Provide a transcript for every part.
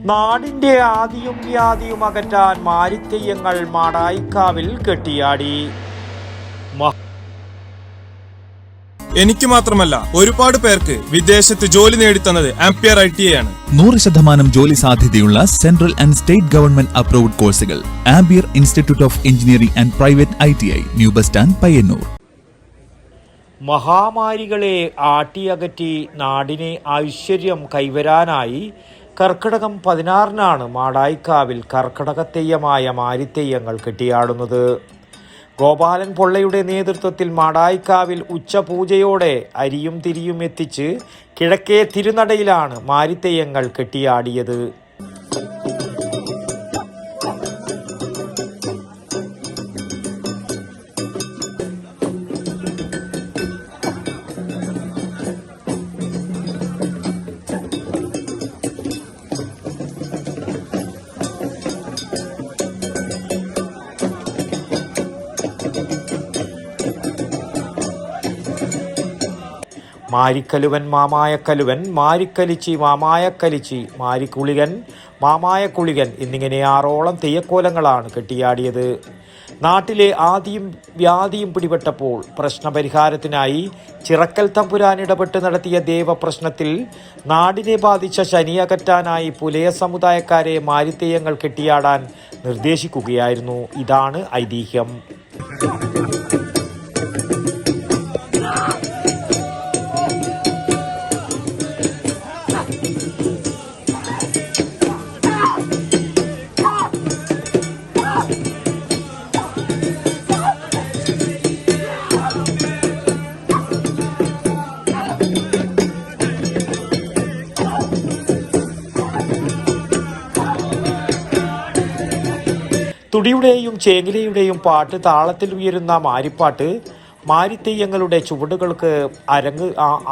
നാടിന്റെ ആദിയും വ്യാധിയും അകറ്റാൻ മാരിത്തെയ്യങ്ങൾ മാടായിക്കാവിൽ കെട്ടിയാടി. എനിക്ക് മാത്രമല്ല ഒരുപാട് പേർക്ക് വിദേശത്ത് ജോലി നേടിത്തന്നത് ആംപിയർ ITI ആണ്. 100% ജോലി സാധ്യതയുള്ള central and state government approved കോഴ്സുകൾ Ampere institute of engineering and private ITI, new bus stand, Payyanur. മഹാമാരികളെ ആട്ടിയകറ്റി നാടിനെ ഐശ്വര്യം കൈവരാനായി കർക്കിടകം 16-നാണ് മാടായിക്കാവിൽ കർക്കിടകത്തെയ്യമായ മാരിത്തെയ്യങ്ങൾ കെട്ടിയാടുന്നത്. ഗോപാലൻ പൊള്ളയുടെ നേതൃത്വത്തിൽ മാടായിക്കാവിൽ ഉച്ചപൂജയോടെ അരിയും തിരിയും എത്തിച്ച് കിഴക്കേ തിരുനടയിലാണ് മാരിത്തെയ്യങ്ങൾ കെട്ടിയാടിയത്. മാരിക്കലുവൻ മാമായക്കലുവൻ, മാരിക്കലിച്ചി മാമായക്കലിച്ചി, മാരിക്കുളികൻ മാമായക്കുളികൻ എന്നിങ്ങനെ 6ഓളം തെയ്യക്കോലങ്ങളാണ് കെട്ടിയാടിയത്. നാട്ടിലെ ആദിയും വ്യാധിയും പിടിപെട്ടപ്പോൾ പ്രശ്നപരിഹാരത്തിനായി ചിറക്കൽ തമ്പുരാൻ ഇടപെട്ട് നടത്തിയ ദേവപ്രശ്നത്തിൽ നാടിനെ ബാധിച്ച ശനി അകറ്റാനായി പുലയ സമുദായക്കാരെ മാരിത്തെയ്യങ്ങൾ കെട്ടിയാടാൻ നിർദ്ദേശിക്കുകയായിരുന്നു. ഇതാണ് ഐതിഹ്യം. തുടിയുടെയും ചേങ്ങിലയുടെയും പാട്ട് താളത്തിൽ ഉയരുന്ന മാരിപ്പാട്ട് മാരിത്തെയ്യങ്ങളുടെ ചുവടുകൾക്ക്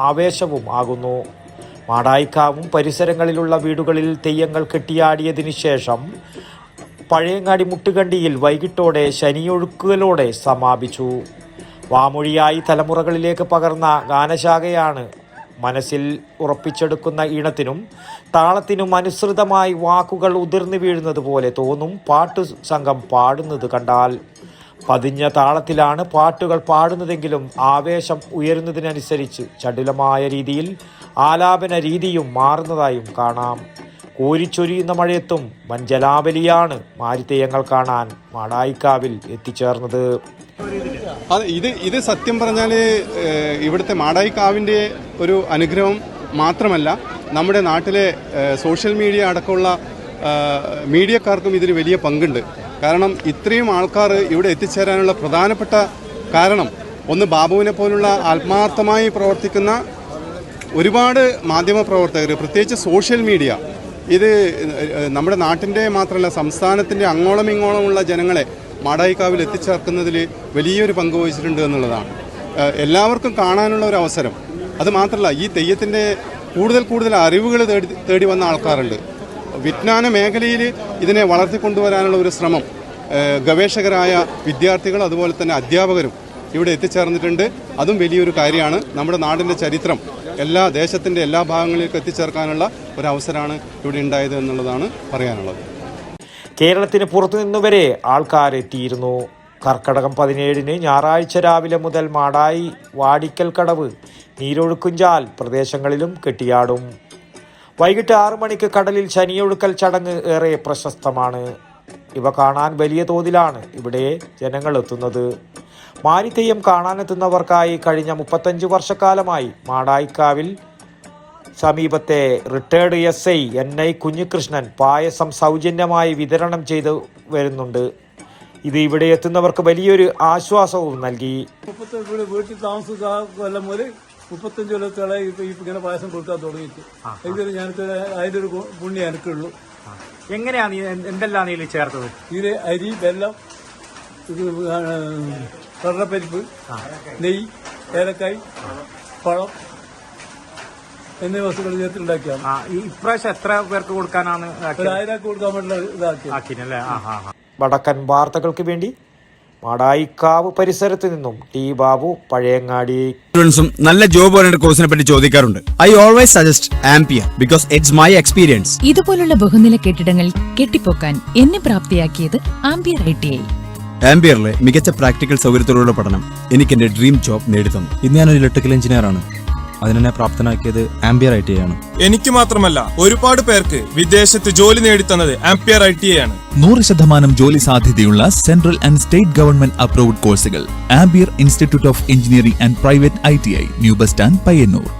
ആവേശവും ആകുന്നു. മാടായിക്കാവും പരിസരങ്ങളിലുള്ള വീടുകളിൽ തെയ്യങ്ങൾ കെട്ടിയാടിയതിനു ശേഷം പഴയങ്ങാടി മുട്ടുകണ്ടിയിൽ വൈകിട്ടോടെ ശനിയൊഴുക്കലോടെ സമാപിച്ചു. വാമൊഴിയായി തലമുറകളിലേക്ക് പകർന്ന ഗാനശാഖയാണ് മനസ്സിൽ ഉറപ്പിച്ചെടുക്കുന്ന ഈണത്തിനും താളത്തിനും അനുസൃതമായി വാക്കുകൾ ഉതിർന്നു വീഴുന്നത് പോലെ തോന്നും പാട്ടു സംഘം പാടുന്നത് കണ്ടാൽ. പതിഞ്ഞ താളത്തിലാണ് പാട്ടുകൾ പാടുന്നതെങ്കിലും ആവേശം ഉയരുന്നതിനനുസരിച്ച് ചടുലമായ രീതിയിൽ ആലാപന രീതിയും മാറുന്നതായും കാണാം. കോരിച്ചൊരിയുന്ന മഴയത്തും വൻജലാബലിയാണ് മാരിത്തെയ്യങ്ങൾ കാണാൻ മാടായിക്കാവിൽ എത്തിച്ചേർന്നത്. ഇത് സത്യം പറഞ്ഞാൽ ഇവിടുത്തെ മാടായിക്കാവിൻ്റെ ഒരു അനുഗ്രഹം മാത്രമല്ല, നമ്മുടെ നാട്ടിലെ സോഷ്യൽ മീഡിയ അടക്കമുള്ള മീഡിയക്കാർക്കും ഇതിൽ വലിയ പങ്കുണ്ട്. കാരണം ഇത്രയും ആൾക്കാർ ഇവിടെ എത്തിച്ചേരാനുള്ള പ്രധാനപ്പെട്ട കാരണം ഒന്ന്, ബാബുവിനെ പോലുള്ള ആത്മാർത്ഥമായി പ്രവർത്തിക്കുന്ന ഒരുപാട് മാധ്യമ പ്രവർത്തകർ, പ്രത്യേകിച്ച് സോഷ്യൽ മീഡിയ, ഇത് നമ്മുടെ നാട്ടിൻ്റെ മാത്രമല്ല സംസ്ഥാനത്തിൻ്റെ അങ്ങോളം ഇങ്ങോളമുള്ള ജനങ്ങളെ മാടായിക്കാവിൽ എത്തിച്ചേർക്കുന്നതിൽ വലിയൊരു പങ്ക് വഹിച്ചിട്ടുണ്ട് എന്നുള്ളതാണ്. എല്ലാവർക്കും കാണാനുള്ള ഒരു അവസരം. അത് മാത്രമല്ല, ഈ തെയ്യത്തിൻ്റെ കൂടുതൽ അറിവുകൾ തേടി വന്ന ആൾക്കാരുണ്ട്. വിജ്ഞാന മേഖലയിൽ ഇതിനെ വളർത്തിക്കൊണ്ടുവരാനുള്ള ഒരു ശ്രമം ഗവേഷകരായ വിദ്യാർത്ഥികൾ അതുപോലെ തന്നെ അധ്യാപകരും ഇവിടെ എത്തിച്ചേർന്നിട്ടുണ്ട്. അതും വലിയൊരു കാര്യമാണ്. നമ്മുടെ നാടിൻ്റെ ചരിത്രം ദേശത്തിൻ്റെ എല്ലാ ഭാഗങ്ങളിലേക്ക് എത്തിച്ചേർക്കാനുള്ള ഒരു അവസരമാണ് ഇവിടെ ഉണ്ടായത് എന്നുള്ളതാണ് പറയാനുള്ളത്. കേരളത്തിന് പുറത്തുനിന്നുവരെ ആൾക്കാരെത്തിയിരുന്നു. കർക്കടകം 17-ന് ഞായറാഴ്ച രാവിലെ മുതൽ മാടായി, വാടിക്കൽ കടവ്, നീരൊഴുക്കുംചാൽ പ്രദേശങ്ങളിലും കെട്ടിയാടും. വൈകിട്ട് 6 മണിക്ക് കടലിൽ ശനിയൊഴുക്കൽ ചടങ്ങ് ഏറെ പ്രശസ്തമാണ്. ഇവ കാണാൻ വലിയ തോതിലാണ് ഇവിടെ ജനങ്ങൾ എത്തുന്നത്. മാരിത്തെയ്യം കാണാനെത്തുന്നവർക്കായി കഴിഞ്ഞ 35 വർഷക്കാലമായി മാടായിക്കാവിൽ സമീപത്തെ റിട്ടയർഡ് SI NI കുഞ്ഞികൃഷ്ണൻ പായസം സൗജന്യമായി വിതരണം ചെയ്തു വരുന്നുണ്ട്. ഇത് ഇവിടെ എത്തുന്നവർക്ക് വലിയൊരു ആശ്വാസവും നൽകി. 35 വീട്ടിൽ താമസിക്കുന്ന കൊല്ലം മുതൽ 35 കൊല്ലത്തോളം ഇങ്ങനെ പായസം കൊടുക്കാൻ തുടങ്ങിയിട്ട് ഇതൊരു ഞങ്ങൾക്ക് അതിൻ്റെ ഒരു പുണ്യം എനിക്കുള്ളൂ. എങ്ങനെയാണ് എന്തെല്ലാം നീ ചേർത്തത്? ഇതിൽ അരി, വെള്ളം, കടലപ്പരിപ്പ്, നെയ്യ്, ഏലക്കായ്, പഴം എന്നീ വസ്തുക്കൾ ചേർത്തുണ്ടാക്കിയാണ്. ഇപ്രാവശ്യം എത്ര പേർക്ക് കൊടുക്കാനാണ്? 1000 കൊടുക്കാൻ വേണ്ടി ഇതാക്കി. വടക്കൻ വാർത്തകൾക്ക് വേണ്ടി മാടായിക്കാവ് പരിസരത്ത് നിന്നും ടി ബാബു പഴയങ്ങാടി. സ്റ്റുഡൻസും നല്ല ജോബ് ഓറിയന്റഡ് കോഴ്സിനെ പറ്റി ചോദിക്കാറുണ്ട്. I always suggest ampere because it's my experience. ഇതുപോലുള്ള ബഹുനില കെട്ടിടങ്ങൾ കെട്ടിപ്പൊക്കാൻ എന്നെ പ്രാപ്തിയാക്കിയത് ആംപിയർ ITI. ആംപിയറിലെ മികച്ച പ്രാക്ടിക്കൽ സൗകര്യത്തോടുള്ള പഠനം എനിക്ക് എന്റെ ഡ്രീം ജോബ് നേടിത്തന്നു. ഇന്ന് ഞാനൊരു ഇലക്ട്രിക്കൽ എഞ്ചിനീയർ ആണ്. അതിനെന്നെ പ്രാപ്തനാക്കിയത് ആംപിയർ ITI ആണ്. എനിക്ക് മാത്രമല്ല ഒരുപാട് പേർക്ക് വിദേശത്ത് ജോലി നേടിത്തന്നത് ആംപിയർ ITI ആണ്. 100% ജോലി സാധ്യതയുള്ള central and state government approved കോഴ്സുകൾ. Ampere institute of engineering and private ITI, new bus stand, Payyanur.